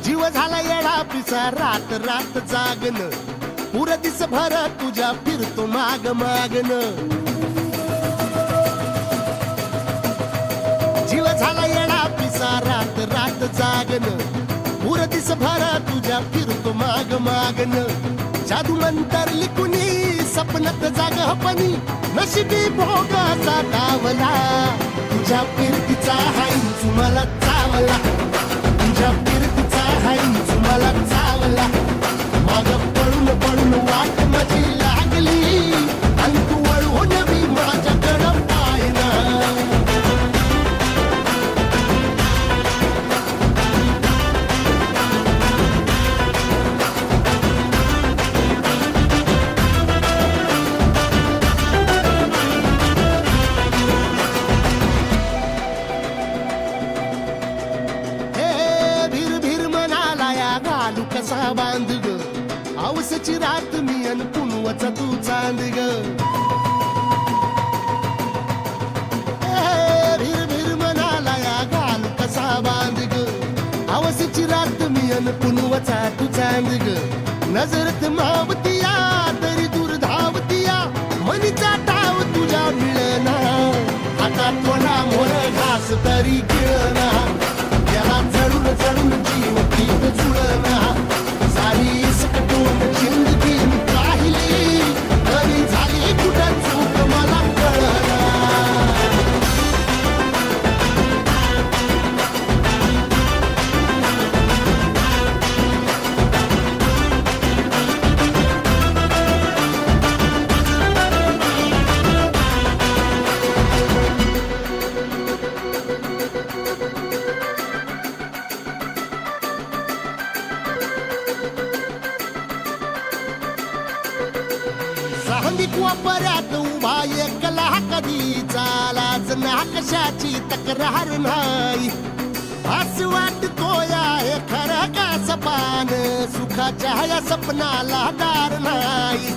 जीव झाला येडा पिसा रात रात जागन पुर दिस भर तुझ्या फिरतो माग मागन जीव झाला येडा पिसा रात रात जागन पुर दिस भर तुझ्या फिरतो माग मागन जादू मंतरली कुणी सपनात जाग हपणी नशिबी भोगाचा डावला तुझ्या फिरतीचा हाईच मला चावला तुझ्या फिरतीचा हाईच मला चावला माग पळून पळून वाट माझी लागली आणि तू वळून मी माझ्याकडं पाहिना कसा बांध ग आवसची रात मी अन पुनवचा तू चांद ग भीर भीर म्हणाला या घाल कसा बांध ग आवसची रात मी अन पुनवचा तू चांद ग नजरत मावतिया तरी दूर धावतिया मनीचा टाव तुझ्या मिळना आता थोडा मोर घास तरी गिळना त्याला चढून चढून जीव पीत जुळना सारी सकटून जिंदगी पाहिली तरी झाली कुठं चूक मला कळना सांगिक वापऱ्यात उभा एकला कधी चालाच ना कशाची तक्रार नाही असं वाटतोय हे खरं का सपान सुखाच्या या सपनाला दार नाही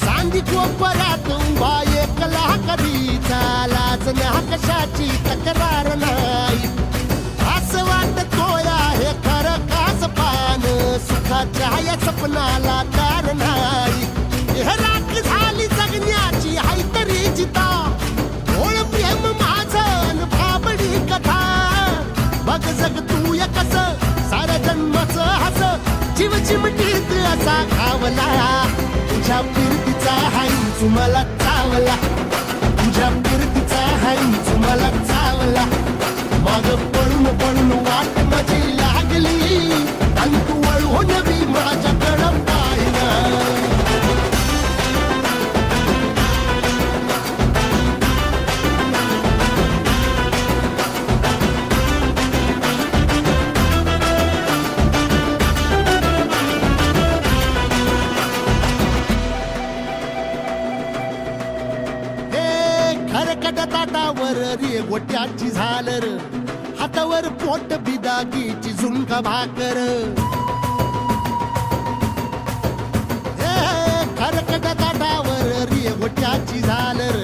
सांगिक वापऱ्यात उभा एकला कधी चालाच ना कशाची तक्रार नाही असं वाटतोय हे खरं का सपान सुखाच्या या सपनाला दार नाही हे राख झाली जगण्याची हाय तरी जिता ओळ प्रेम माझं भाबडी कथा बघ जग तू या कस साऱ्या जन्माचं हस जीव चिमटीत असा खावला तुझ्या फिरतीचा हाईच मला चावला तुझ्या फिरतीचा हाईच मला चावला माग पळून पळून वाट माझी लागली आणि तू वळून मी माझ्याकडं पाहिना खरकट ताटावर रे गोट्याची झालर हातावर पोट बिदागीची झुणका भाकर खरकट ताटावर रे गोट्याची झालर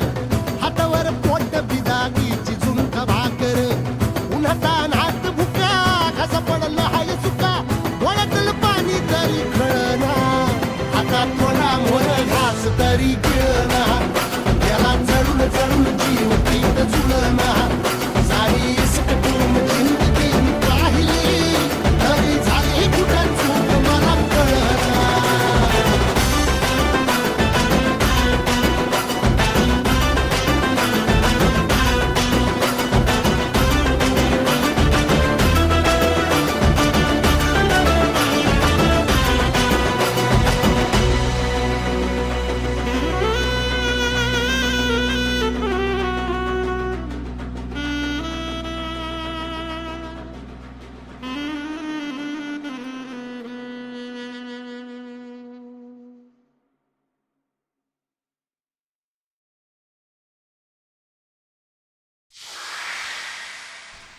हातावर पोट बिदागीची झुणका भाकर उन्हातान हात भुका कसा पडला हाय सुका डोळ्यातलं पाणी तरी कळना आता थोडा मोर घास तरी गिळना त्याला चढून चढून जीव पीत जुळना सारी सकटून जिंदगी पाहिली तरी झाली कुठं चूक मला कळना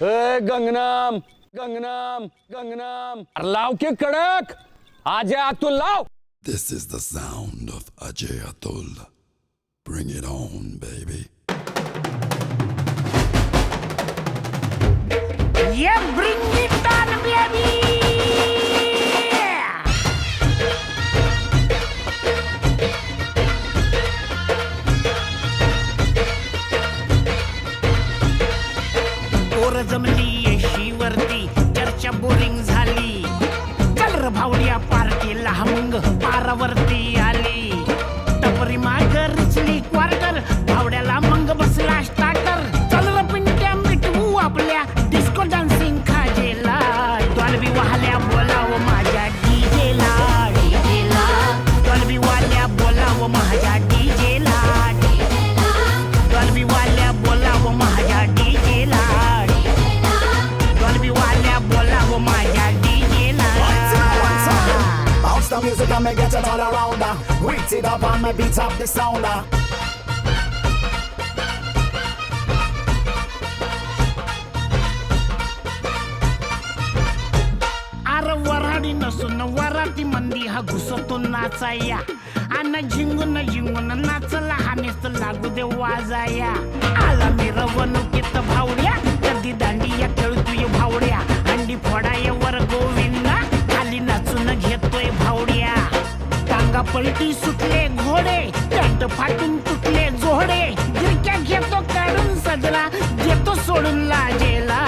गंगनाम गंगनाम गंगनाम लाव के कडक आज अतुल लाव. This is the sound of Ajay Atul. Bring it on, baby. Yeah, bring it on, baby! पोर जमली येशीवरती चर्चा बोरिंग झाली कलर भावड्या पार्टीला मग पारावरती आली टपरी माग रिचली क्वार्टर भावड्याला मग बसला स्टार्टर चल र पिंट्या मिटवू आपल्या डिस्को डान्सिंग खाजेला डॉल्बी वाहल्या बोलाव माझ्या डीजेला डीजेला डॉल्बी वाल्या बोलाव माझ्या डीजेला डॉल्बी वाल्या बोलाव माझ्या डीजेला डॉल्बी वाल्या बोलाव माझ्या डीजेला Bounce the music and me get it all around. Wait it up and me beat up the sound. अरे वराडी नसून वराती मंदी हा घुसतो नाचाया आणि झिंगून झिंगून नाचला हानेच लागू दे वाजाया आला मिरवणुकीत भावड्या कधी दांडिया खेळतोय भावड्या अंडी फोडाय वर गोविंदा खाली नाचून घेतोय भावड्या टांगा पलटी सुटले घोडे पॅन्ट फाटून तुटले जोडे गिरक्या घेतो काढून सजला घेतो सोडून लाजेला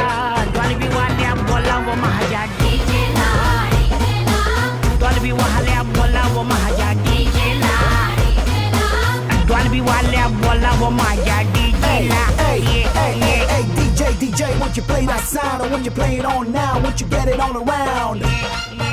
डॉल्बी वाल्या बोलाव माझ्या डीजेला डॉल्बी वाल्या बोलाव माझ्या डीजेला डॉल्बी वाल्या बोलाव माझ्या Hey, डीजेला hey, hey, hey, hey, DJ, DJ, won't you play that sound? Or when you play it on now, won't you get it all around? yeah.